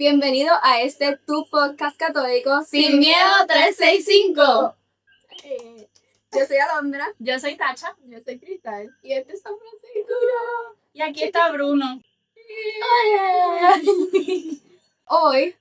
Bienvenido a este Tu Podcast Católico Sin Miedo 365. Yo soy Alondra. Yo soy Tacha. Yo soy Cristal. Y este es San Francisco. Y aquí está Bruno. Hoy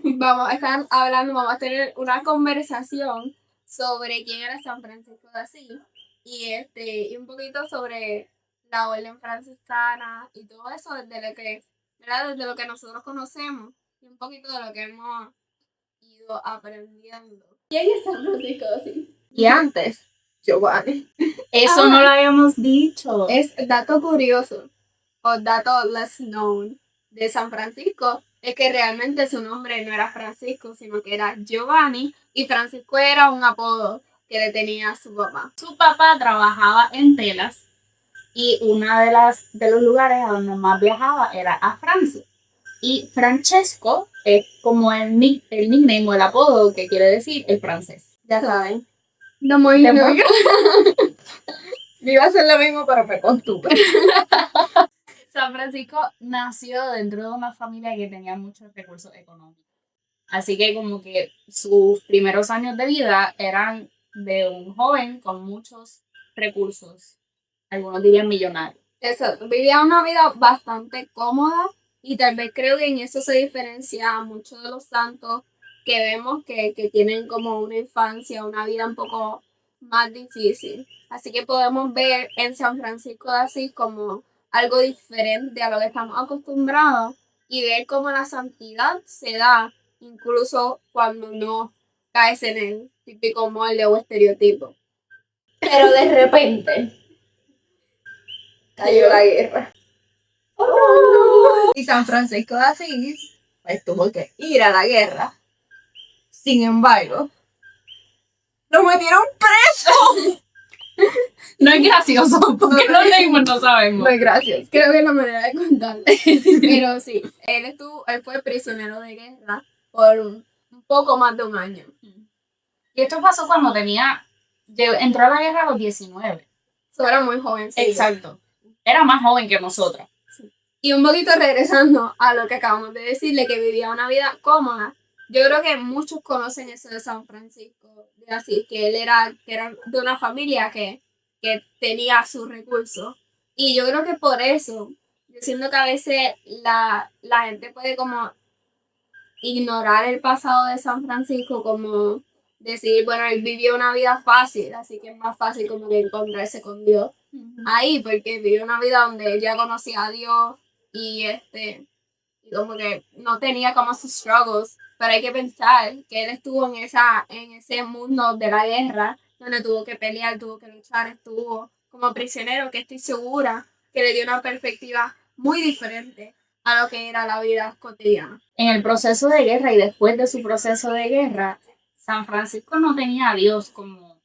vamos a tener una conversación sobre quién era San Francisco de Asís y un poquito sobre la orden franciscana y todo eso desde lo que nosotros conocemos y un poquito de lo que hemos ido aprendiendo. ¿Quién es San Francisco de Asís? Y antes, Giovanni. eso no lo habíamos dicho. Es dato curioso o dato less known de San Francisco es que realmente su nombre no era Francisco, sino que era Giovanni, y Francisco era un apodo que le tenía a su papá. Su papá trabajaba en telas y una de los lugares a donde más viajaba era a Francia. Y Francesco es como el nickname o el apodo que quiere decir el francés. Ya saben. No muy De no. muy- Iba a hacer lo mismo, pero me contuve. San Francisco nació dentro de una familia que tenía muchos recursos económicos. Así que como que sus primeros años de vida eran de un joven con muchos recursos. Algunos dirían millonarios. Exacto. Vivía una vida bastante cómoda y tal vez creo que en eso se diferencia a muchos de los santos que vemos que tienen como una infancia, una vida un poco más difícil. Así que podemos ver en San Francisco de Asís como algo diferente a lo que estamos acostumbrados y ver cómo la santidad se da incluso cuando no caes en el típico molde o estereotipo. Pero de repente Cayó la guerra. ¡Oh! Y San Francisco de Asís pues tuvo que ir a la guerra. Sin embargo, ¡lo metieron preso! No es gracioso, porque no leímos, no sabemos. Pues gracias, creo que es la manera de contarlo. Pero sí, él fue prisionero de guerra por un poco más de un año. Y esto pasó cuando entró a la guerra a los 19. Eso era muy joven. Sí. Exacto. Era más joven que nosotras. Sí. Y un poquito regresando a lo que acabamos de decirle, que vivía una vida cómoda. Yo creo que muchos conocen eso de San Francisco de Asís, que él era de una familia que tenía sus recursos. Y yo creo que por eso, yo siento que a veces la gente puede como ignorar el pasado de San Francisco, como decir, bueno, él vivió una vida fácil, así que es más fácil como que encontrarse con Dios ahí, porque vivió una vida donde él ya conocía a Dios y como que no tenía como sus struggles, pero hay que pensar que él estuvo en ese mundo de la guerra, donde tuvo que pelear, tuvo que luchar, estuvo como prisionero, que estoy segura que le dio una perspectiva muy diferente a lo que era la vida cotidiana. En el proceso de guerra y después de su proceso de guerra, San Francisco no tenía a Dios como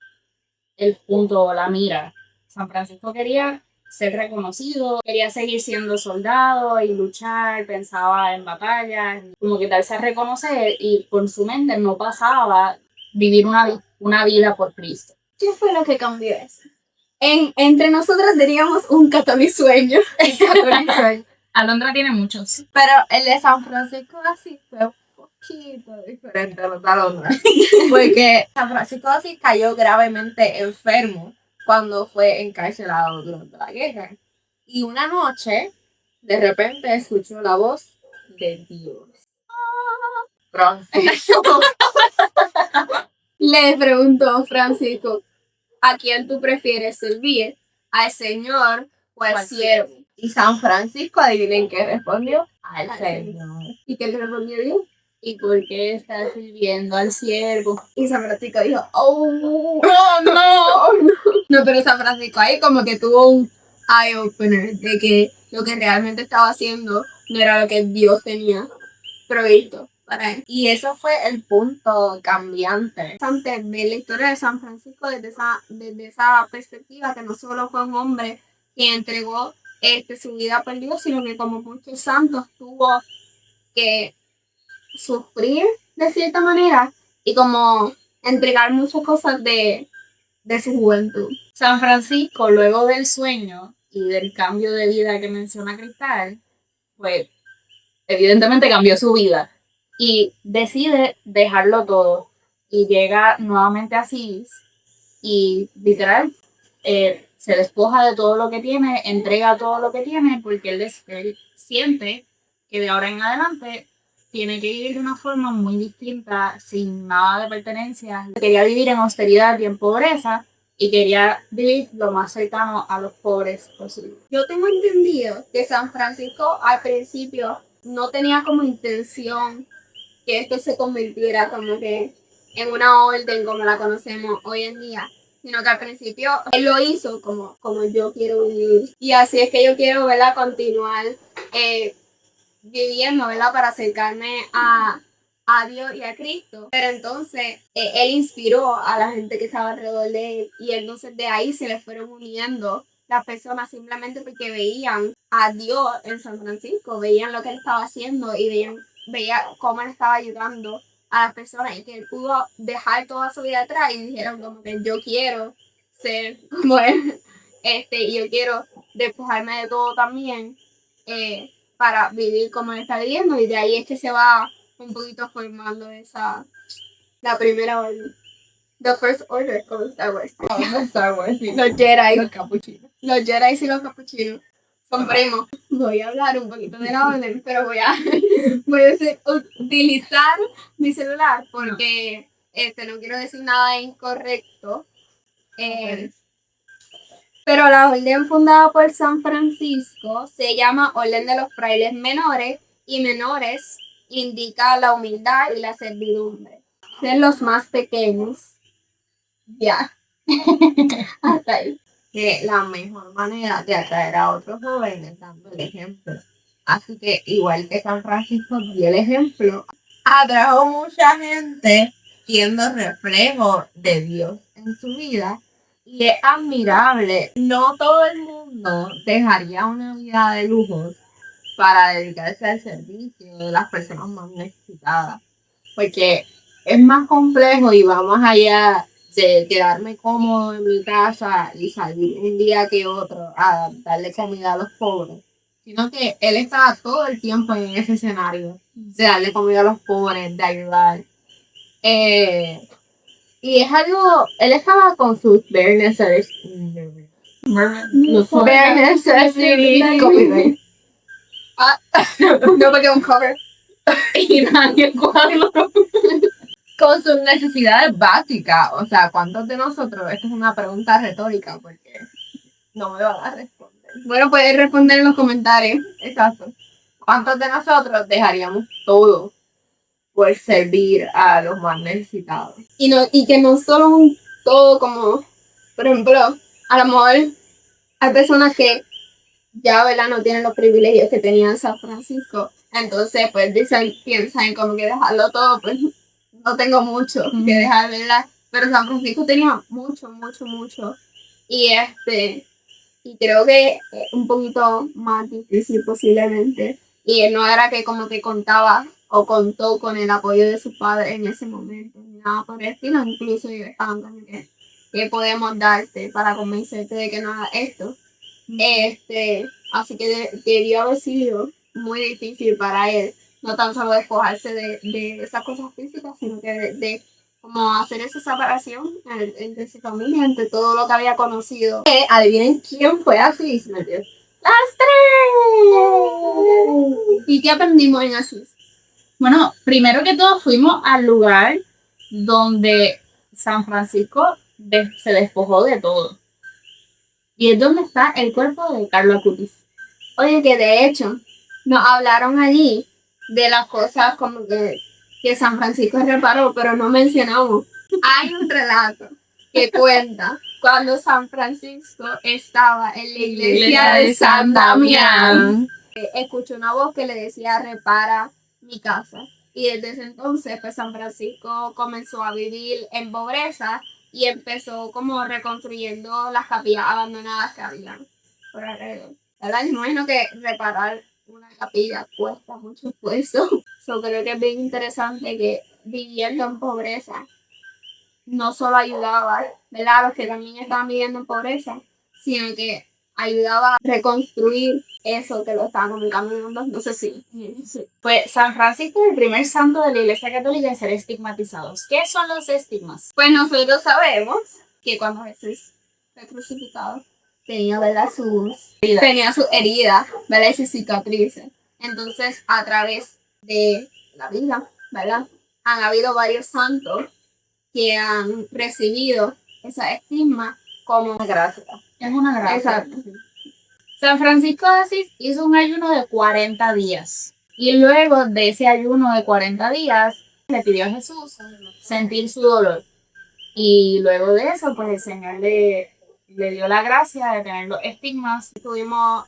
el punto o la mira. San Francisco quería ser reconocido, quería seguir siendo soldado y luchar, pensaba en batallas, como que darse a reconocer, y por su mente no pasaba vivir una vida por Cristo. ¿Qué fue lo que cambió eso? Entre nosotras teníamos un catolizueño. Alondra tiene muchos. Pero el de San Francisco de Asís fue un poquito diferente a los de Alondra. Porque San Francisco de Asís cayó gravemente enfermo cuando fue encarcelado durante la guerra. Y una noche, de repente escuchó la voz de Dios. Francisco. Le preguntó Francisco, ¿a quién tú prefieres servir? ¿Al Señor o al siervo? Y San Francisco, adivinen qué respondió. Al Señor. ¿Y qué le respondió Dios? ¿Y por qué estás sirviendo al siervo? Y San Francisco dijo, oh no. No, pero San Francisco ahí como que tuvo un eye-opener de que lo que realmente estaba haciendo no era lo que Dios tenía previsto para él. Y eso fue el punto cambiante. Ver la historia de San Francisco desde esa perspectiva, que no solo fue un hombre que entregó su vida por Dios, sino que como muchos santos tuvo que sufrir de cierta manera y como entregar muchas cosas de su juventud. San Francisco, luego del sueño y del cambio de vida que menciona Cristal, pues evidentemente cambió su vida y decide dejarlo todo y llega nuevamente a Sis y literal se despoja de todo lo que tiene, entrega todo lo que tiene porque él siente que de ahora en adelante tiene que vivir de una forma muy distinta, sin nada de pertenencia. Quería vivir en austeridad y en pobreza y quería vivir lo más cercano a los pobres posible. Yo tengo entendido que San Francisco al principio no tenía como intención que esto se convirtiera como que en una orden como la conocemos hoy en día, sino que al principio él lo hizo como yo quiero vivir. Y así es que yo quiero, ¿verdad?, continuar viviendo, ¿verdad?, para acercarme a Dios y a Cristo. Pero entonces él inspiró a la gente que estaba alrededor de él y entonces de ahí se le fueron uniendo las personas simplemente porque veían a Dios en San Francisco, veían lo que él estaba haciendo y veían cómo él estaba ayudando a las personas y que él pudo dejar toda su vida atrás y dijeron como que yo quiero ser como él, y yo quiero despojarme de todo también para vivir como él está viviendo y de ahí es que se va un poquito formando la primera orden. The First Order, como Star Wars. Star Wars, Los Jedi. los capuchinos. Los Jedi y los capuchinos son primos. Voy a hablar un poquito de la orden, pero voy a utilizar mi celular porque no quiero decir nada incorrecto. Pero la orden fundada por San Francisco se llama Orden de los Frailes Menores y menores indica la humildad y la servidumbre. Ser los más pequeños. Ya. Hasta ahí. Que la mejor manera de atraer a otros jóvenes es dando el ejemplo. Así que, igual que San Francisco dio el ejemplo, atrajo mucha gente siendo reflejo de Dios en su vida. Y es admirable. No todo el mundo dejaría una vida de lujos para dedicarse al servicio de las personas más necesitadas. Porque es más complejo y va más allá de quedarme cómodo en mi casa y salir un día que otro a darle comida a los pobres, sino que él estaba todo el tiempo en ese escenario de darle comida a los pobres, de ayudar. Y es algo, él estaba con sus bare necessities. Bare necessities. Copyright. No porque un cover. Y nadie cuando Con sus necesidades básicas. O sea, ¿cuántos de nosotros? Esta es una pregunta retórica porque no me van a responder. Bueno, puedes responder en los comentarios. Exacto. ¿Cuántos de nosotros dejaríamos todo por servir a los más necesitados? Y que no solo un todo como, por ejemplo, a lo mejor hay personas que ya, ¿verdad?, no tienen los privilegios que tenía San Francisco. Entonces, pues piensan como que dejarlo todo, pues no tengo mucho que dejar, ¿verdad? Pero San Francisco tenía mucho, mucho, mucho. Y creo que un poquito más difícil posiblemente. Y él no era que como que contaba o contó con el apoyo de sus padres en ese momento, ni nada por el estilo. Incluso ellos estaban como que, ¿qué podemos darte para convencerte de que no hagas esto? Así que debió haber sido muy difícil para él, no tan solo despojarse de esas cosas físicas, sino que de como hacer esa separación entre su familia, entre todo lo que había conocido. Adivinen quién fue Asís, ¿me entiendes? ¡Las tres! ¿Y qué aprendimos en Asís? Bueno, primero que todo fuimos al lugar donde San Francisco se despojó de todo. Y es donde está el cuerpo de Carlo Acutis. Oye, que de hecho nos hablaron allí de las cosas como que San Francisco reparó, pero no mencionamos. Hay un relato que cuenta cuando San Francisco estaba en la iglesia de San Damián. Escuchó una voz que le decía, repara mi casa. Y desde ese entonces, pues San Francisco comenzó a vivir en pobreza y empezó como reconstruyendo las capillas abandonadas que habían por alrededor. ¿Verdad? Yo imagino que reparar una capilla cuesta mucho esfuerzo. Creo que es bien interesante que viviendo en pobreza no solo ayudaba, ¿verdad?, a los que también estaban viviendo en pobreza, sino que ayudaba a reconstruir eso que lo estaba comunicando en el mundo. No sé si. Pues San Francisco es el primer santo de la Iglesia Católica en ser estigmatizados. ¿Qué son los estigmas? Pues nosotros sabemos que cuando Jesús fue crucificado, tenía, ¿verdad? Tenía sus heridas, ¿verdad? Y sus cicatrices. Entonces, a través de la vida, ¿verdad? Han habido varios santos que han recibido esa estigma como Gracias. Es una gracia. Exacto. San Francisco de Asís hizo un ayuno de 40 días. Y luego de ese ayuno de 40 días, le pidió a Jesús sentir su dolor. Y luego de eso, pues el Señor le dio la gracia de tener los estigmas. Tuvimos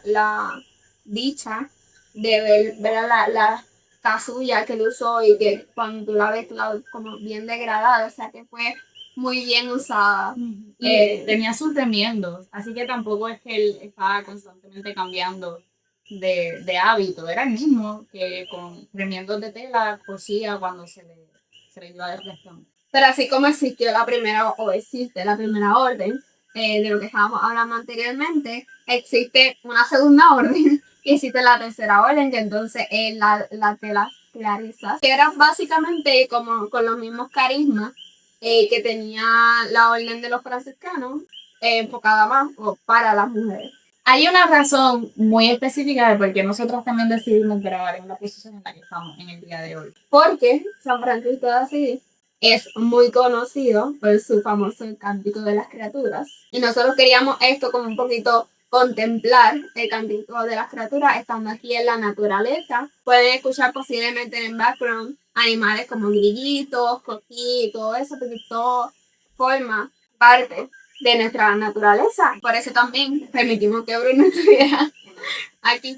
la dicha de ver la casulla que él usó y que cuando tú la ves como bien degradada, o sea que fue muy bien usada. Y tenía sus remiendos, así que tampoco es que él estaba constantemente cambiando de hábito. Era el mismo que con remiendos de tela cosía cuando se le iba a desgastar. Pero así como existió la primera, o existe la primera orden, de lo que estábamos hablando anteriormente, existe una segunda orden y existe la tercera orden, que entonces es la de las clarisas, que eran básicamente como con los mismos carismas que tenía la orden de los franciscanos, enfocada más para las mujeres. Hay una razón muy específica de por qué nosotros también decidimos grabar en la posición en la que estamos en el día de hoy. Porque San Francisco de Asís es muy conocido por su famoso Cántico de las Criaturas. Y nosotros queríamos esto como un poquito contemplar el Cántico de las Criaturas estando aquí en la naturaleza. Pueden escuchar posiblemente en el background animales como grillitos, coquí, todo eso, porque todo forma parte de nuestra naturaleza. Por eso también permitimos que Bruno estuviera aquí.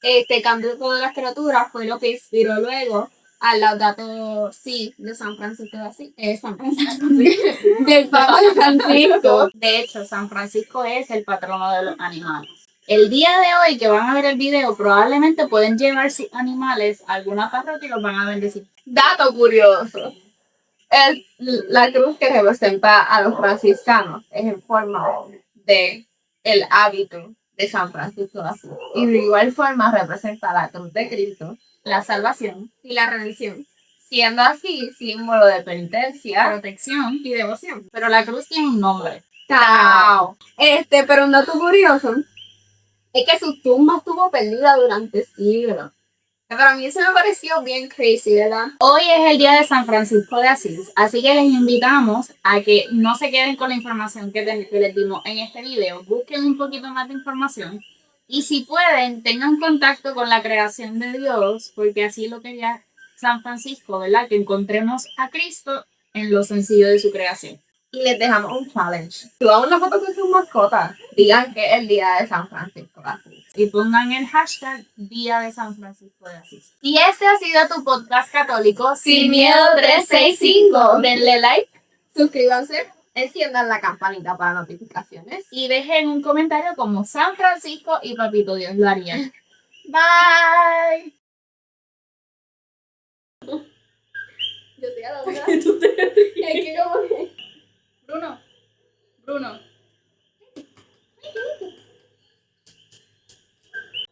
Este Cántico de las Criaturas fue lo que inspiró luego al Laudato Si de San Francisco de Asís, San Francisco, sí, del Papa Francisco. De hecho, San Francisco es el patrono de los animales. El día de hoy que van a ver el video, probablemente pueden llevar sus animales a alguna parroquia y los van a bendecir. Dato curioso. La cruz que representa a los franciscanos es en forma de el hábito de San Francisco de Asís. Y de igual forma representa la cruz de Cristo, La salvación, Y la redención. siendo así símbolo de penitencia. protección, Y devoción. pero la cruz tiene un nombre. Tao. Pero un dato curioso es que su tumba estuvo perdida durante siglos. Para mí eso me pareció bien crazy, ¿verdad? Hoy es el día de San Francisco de Asís, así que les invitamos a que no se queden con la información que les dimos en este video, busquen un poquito más de información y si pueden, tengan contacto con la creación de Dios, porque así lo quería San Francisco, ¿verdad? Que encontremos a Cristo en lo sencillo de su creación. Y les dejamos un challenge. Suban una foto con sus mascotas. Digan que es el día de San Francisco de Asís. Y pongan el hashtag Día de San Francisco de Asís. Y este ha sido tu podcast católico Sin Miedo 365. Denle like Suscríbanse. Enciendan la campanita para notificaciones. y dejen un comentario como San Francisco y Papito Dios lo harían. Bye. Yo estoy a la otra. Es que como que... Bruno.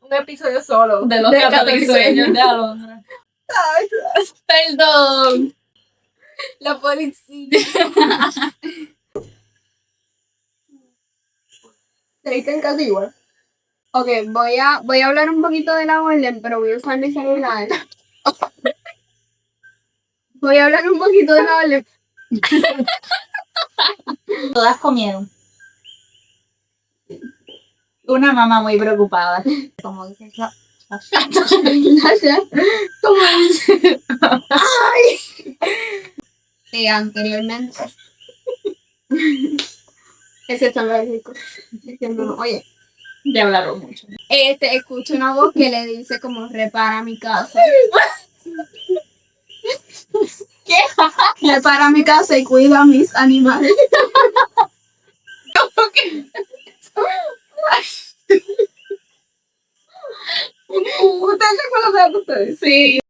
Un episodio solo. De los 14 sueños de Alondra. Ay, Perdón. La policía. ¿Te viste en casa igual? Ok, voy a hablar un poquito de la orden, pero voy a usar mi celular. Voy a hablar un poquito de la orden. Todas comieron. Una mamá muy preocupada. como dice Gracias. ¿Cómo dice? ¡Ay! Anteriormente. Ese está Francisco. Diciendo, oye. Ya hablaron mucho. Escucho una voz que le dice como repara mi casa. ¿Qué? Repara mi casa y cuida a mis animales. ¿Ustedes se conocen a ustedes? Sí.